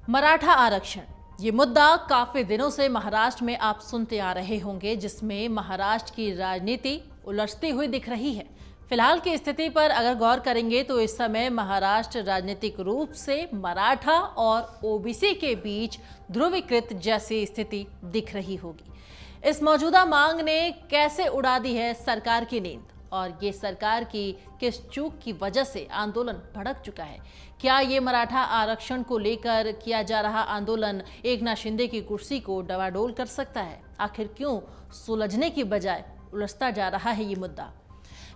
मराठा आरक्षण, ये मुद्दा काफी दिनों से महाराष्ट्र में आप सुनते आ रहे होंगे, जिसमें महाराष्ट्र की राजनीति उलझती हुई दिख रही है। फिलहाल की स्थिति पर अगर गौर करेंगे तो इस समय महाराष्ट्र राजनीतिक रूप से मराठा और ओबीसी के बीच ध्रुवीकृत जैसी स्थिति दिख रही होगी। इस मौजूदा मांग ने कैसे उड़ा दी है सरकार की नींद, और ये सरकार की किस चूक की वजह से आंदोलन भड़क चुका है? क्या ये मराठा आरक्षण को लेकर किया जा रहा आंदोलन एकनाथ शिंदे की कुर्सी को डवाडोल कर सकता है? आखिर क्यों सुलझने की बजाय उलझता जा रहा है ये मुद्दा?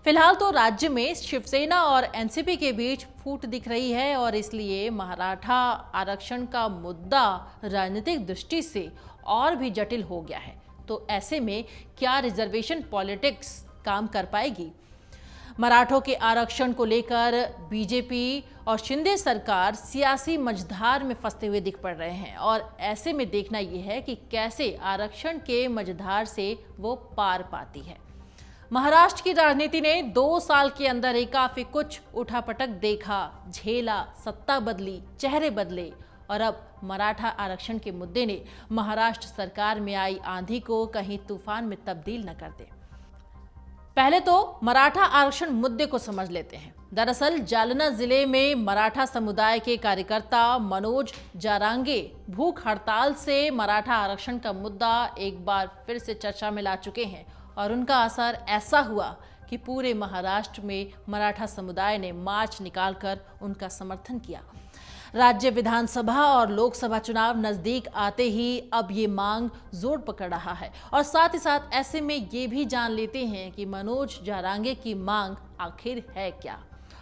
फिलहाल तो राज्य में शिवसेना और एनसीपी के बीच फूट दिख रही है, और इसलिए मराठा आरक्षण का मुद्दा राजनीतिक दृष्टि से और भी जटिल हो गया है। तो ऐसे में क्या रिजर्वेशन पॉलिटिक्स काम कर पाएगी? मराठों के आरक्षण को लेकर बीजेपी और शिंदे सरकार सियासी मझधार में फंसते हुए दिख पड़ रहे हैं, और ऐसे में देखना यह है कि कैसे आरक्षण के मझधार से वो पार पाती है। महाराष्ट्र की राजनीति ने 2 साल के अंदर ही काफी कुछ उठापटक देखा, झेला, सत्ता बदली, चेहरे बदले, और अब मराठा आरक्षण के मुद्दे ने महाराष्ट्र सरकार में आई आंधी को कहीं तूफान में तब्दील न कर दे। पहले तो मराठा आरक्षण मुद्दे को समझ लेते हैं। दरअसल जालना जिले में मराठा समुदाय के कार्यकर्ता मनोज जारांगे भूख हड़ताल से मराठा आरक्षण का मुद्दा एक बार फिर से चर्चा में ला चुके हैं, और उनका असर ऐसा हुआ कि पूरे महाराष्ट्र में मराठा समुदाय ने मार्च निकालकर उनका समर्थन किया। राज्य विधानसभा और लोकसभा चुनाव नजदीक आते ही अब ये मांग जोर पकड़ रहा है, और साथ ही साथ ऐसे में ये भी जान लेते हैं कि मनोज जारांगे की मांग आखिर है क्या,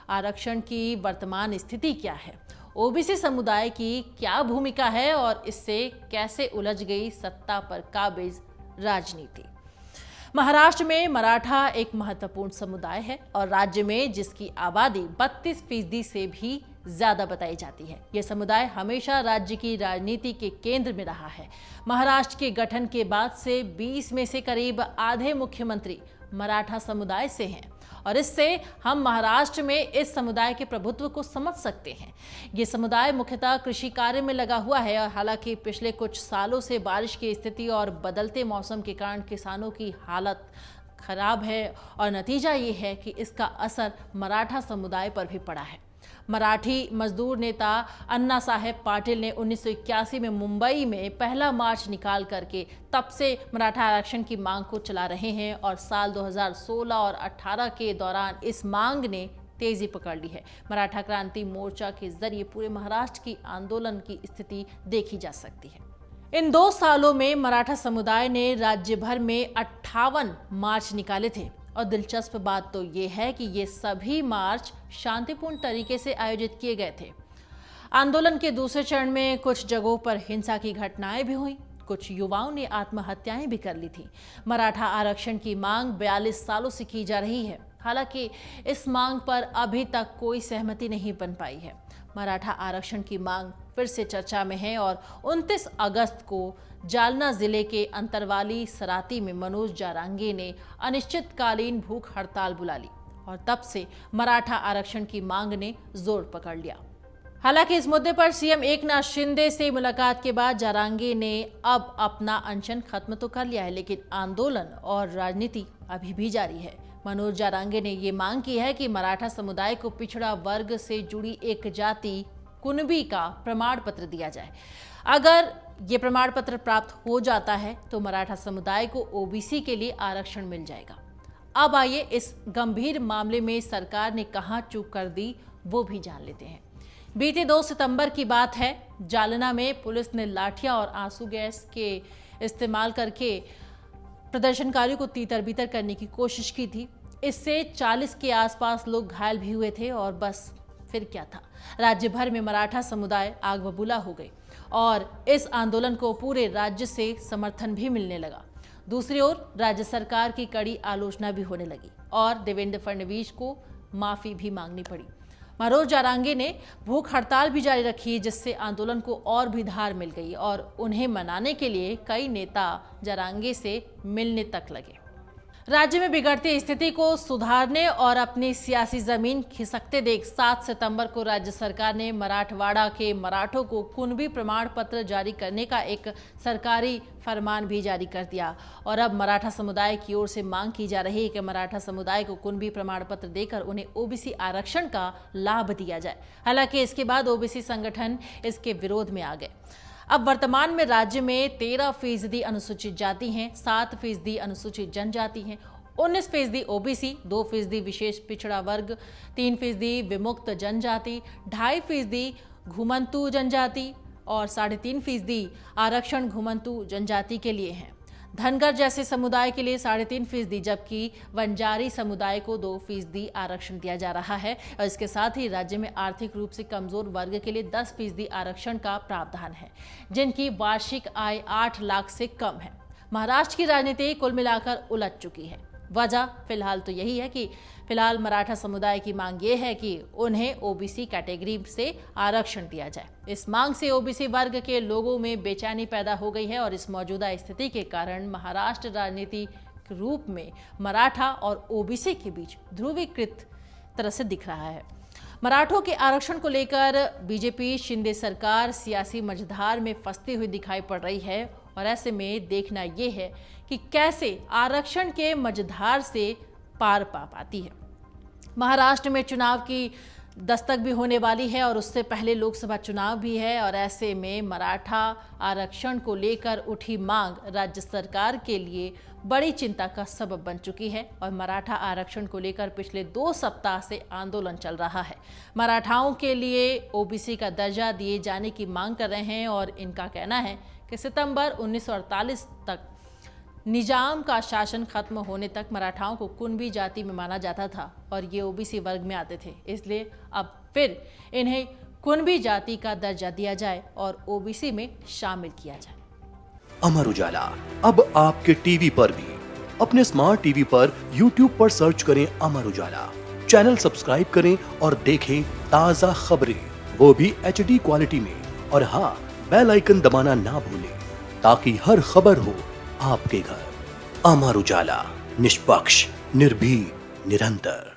आरक्षण की वर्तमान स्थिति क्या है, ओबीसी समुदाय की क्या भूमिका है, और इससे कैसे उलझ गई सत्ता पर काबिज राजनीति। महाराष्ट्र में मराठा एक महत्वपूर्ण समुदाय है, और राज्य में जिसकी आबादी 32% से भी ज्यादा बताई जाती है। यह समुदाय हमेशा राज्य की राजनीति के केंद्र में रहा है। महाराष्ट्र के गठन के बाद से 20 में से करीब आधे मुख्यमंत्री मराठा समुदाय से हैं, और इससे हम महाराष्ट्र में इस समुदाय के प्रभुत्व को समझ सकते हैं। ये समुदाय मुख्यतः कृषि कार्य में लगा हुआ है, और हालांकि पिछले कुछ सालों से बारिश की स्थिति और बदलते मौसम के कारण किसानों की हालत खराब है, और नतीजा ये है कि इसका असर मराठा समुदाय पर भी पड़ा है। मराठी मजदूर नेता अन्ना साहेब पाटिल ने 1981 में मुंबई में पहला मार्च निकाल करके तब से मराठा आरक्षण की मांग को चला रहे हैं, और साल 2016 और 18 के दौरान इस मांग ने तेजी पकड़ ली है। मराठा क्रांति मोर्चा के जरिए पूरे महाराष्ट्र की आंदोलन की स्थिति देखी जा सकती है। इन 2 सालों में मराठा समुदाय ने राज्य भर में 58 मार्च निकाले थे, और दिलचस्प बात तो ये है कि ये सभी मार्च शांतिपूर्ण तरीके से आयोजित किए गए थे। आंदोलन के दूसरे चरण में कुछ जगहों पर हिंसा की घटनाएं भी हुई, कुछ युवाओं ने आत्महत्याएं भी कर ली थी। मराठा आरक्षण की मांग 42 सालों से की जा रही है, हालांकि इस मांग पर अभी तक कोई सहमति नहीं बन पाई है। मराठा आरक्षण की मांग फिर से चर्चा में है, और 29 अगस्त को जालना जिले के अंतरवाली सराती में मनोज जारांगे ने अनिश्चितकालीन भूख हड़ताल बुला ली, और तब से मराठा आरक्षण की मांग ने जोर पकड़ लिया। हालांकि इस मुद्दे पर सीएम एकनाथ शिंदे से मुलाकात के बाद जारांगे ने अब अपना अनशन खत्म तो कर लिया है, लेकिन आंदोलन और राजनीति अभी भी जारी है। मनोज जारांगे ने ये मांग की है कि मराठा समुदाय को पिछड़ा वर्ग से जुड़ी एक जाति कुणबी का प्रमाण पत्र दिया जाए। अगर ये प्रमाण पत्र प्राप्त हो जाता है तो मराठा समुदाय को ओबीसी के लिए आरक्षण मिल जाएगा। अब आइए इस गंभीर मामले में सरकार ने कहां चूक कर दी वो भी जान लेते हैं। बीते 2 सितंबर की बात है। जालना में पुलिस ने लाठियां और आंसू गैस के इस्तेमाल करके प्रदर्शनकारियों को तीतर-बीतर करने की कोशिश की थी। इससे 40 के आसपास लोग घायल भी हुए थे, और बस फिर क्या था, राज्य भर में मराठा समुदाय आग बबूला हो गई, और इस आंदोलन को पूरे राज्य से समर्थन भी मिलने लगा। दूसरी ओर राज्य सरकार की कड़ी आलोचना भी होने लगी, और देवेंद्र फडणवीस को माफी भी मांगनी पड़ी। मनोज जारांगे ने भूख हड़ताल भी जारी रखी, जिससे आंदोलन को और भी धार मिल गई, और उन्हें मनाने के लिए कई नेता जारांगे से मिलने तक लगे। राज्य में बिगड़ती स्थिति को सुधारने और अपनी सियासी जमीन खिसकते देख 7 सितंबर को राज्य सरकार ने मराठवाड़ा के मराठों को कुणबी प्रमाण पत्र जारी करने का एक सरकारी फरमान भी जारी कर दिया। और अब मराठा समुदाय की ओर से मांग की जा रही है कि मराठा समुदाय को कुणबी प्रमाण पत्र देकर उन्हें ओबीसी आरक्षण का लाभ दिया जाए। हालांकि इसके बाद ओबीसी संगठन इसके विरोध में आ गए। अब वर्तमान में राज्य में 13% अनुसूचित जाति हैं, 7% अनुसूचित जनजाति हैं, 19% ओबीसी, 2% विशेष पिछड़ा वर्ग, 3% विमुक्त जनजाति, 2.5% घुमंतु जनजाति और 3.5% आरक्षण घुमंतु जनजाति के लिए हैं। धनगर जैसे समुदाय के लिए 3.5%, जबकि वंजारी समुदाय को 2% आरक्षण दिया जा रहा है। और इसके साथ ही राज्य में आर्थिक रूप से कमजोर वर्ग के लिए 10% आरक्षण का प्रावधान है, जिनकी वार्षिक आय 8 लाख से कम है। महाराष्ट्र की राजनीति कुल मिलाकर उलझ चुकी है। वजह फिलहाल तो यही है कि फिलहाल मराठा समुदाय की मांग ये है कि उन्हें ओबीसी कैटेगरी से आरक्षण दिया जाए। इस मांग से ओबीसी वर्ग के लोगों में बेचैनी पैदा हो गई है और इस मौजूदा स्थिति के कारण महाराष्ट्र राजनीतिक रूप में मराठा और ओबीसी के बीच ध्रुवीकृत तरह से दिख रहा है। मराठों के आरक्षण को लेकर बीजेपी शिंदे सरकार सियासी मझधार में फंसती हुई दिखाई पड़ रही है और ऐसे में देखना यह है कि कैसे आरक्षण के मझधार से पार पा पाती है। महाराष्ट्र में चुनाव की दस्तक भी होने वाली है और उससे पहले लोकसभा चुनाव भी है और ऐसे में मराठा आरक्षण को लेकर उठी मांग राज्य सरकार के लिए बड़ी चिंता का सबब बन चुकी है। और मराठा आरक्षण को लेकर पिछले 2 सप्ताह से आंदोलन चल रहा है। मराठाओं के लिए ओबीसी का दर्जा दिए जाने की मांग कर रहे हैं और इनका कहना है कि सितंबर 1948 तक निजाम का शासन खत्म होने तक मराठाओं को कुणबी जाति में माना जाता था और ये ओबीसी वर्ग में आते थे। इसलिए अब फिर इन्हें कुणबी जाति का दर्जा दिया जाए और ओबीसी में शामिल किया जाए। अमर उजाला अब आपके टीवी पर भी। अपने स्मार्ट टीवी पर YouTube पर सर्च करें अमर उजाला, चैनल सब्सक्राइब करें और देखें ताजा खबरें, वो भी HD क्वालिटी में। और हाँ, बेल आइकन दबाना ना भूलें ताकि हर खबर हो आपके घर। अमर उजाला, निष्पक्ष, निर्भीक, निरंतर।